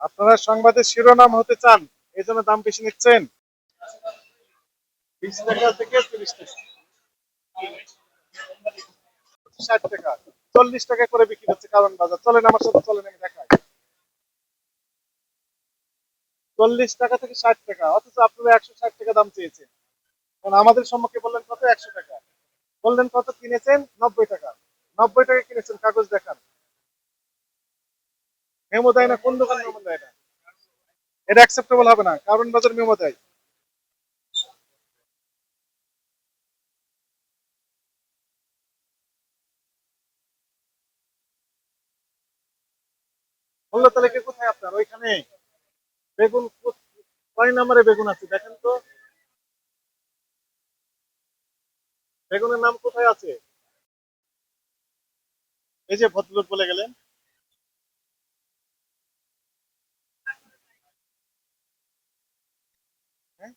আপনারা সংবাদের শিরোনাম হতে চান, এই জন্য দাম বেশি নিচ্ছেন। 20 টাকা থেকে 30 টাকা, 60 টাকা, 40 টাকা করে বিক্রি হচ্ছে কারণ বাজার। চলেন আমার সাথে, চলেন আমি দেখাই। 40 টাকা থেকে 60 টাকা, অথচ আপনারা 160 টাকা দাম চেয়েছেন। কারণ আমাদের সম্মুখে বললেন কত, 100 টাকা। বললেন কত কিনেছেন, 90 টাকা। 90 টাকা কিনেছেন, কাগজ দেখান। মেমো দেয় না, কোন দোকান মেমো দেয় না? এটা অ্যাকসেপ্টেবল হবে না, কারণ বাজার মেমো দেয়। মূল্য তালিকা কোথায় আপনার? ওইখানে। বেগুন কয় নাম্বারে বেগুন আছে দেখেন তো। বেগুনের নাম কোথায় আছে? এই যে ভদ্রলোক বলে গেলেন। হ্যাঁ,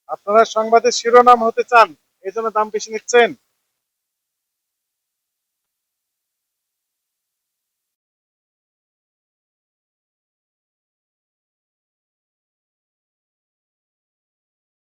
আপনারা সংবাদের শিরোনাম হতে চান, এই জন্য দাম বেশি নিচ্ছেন।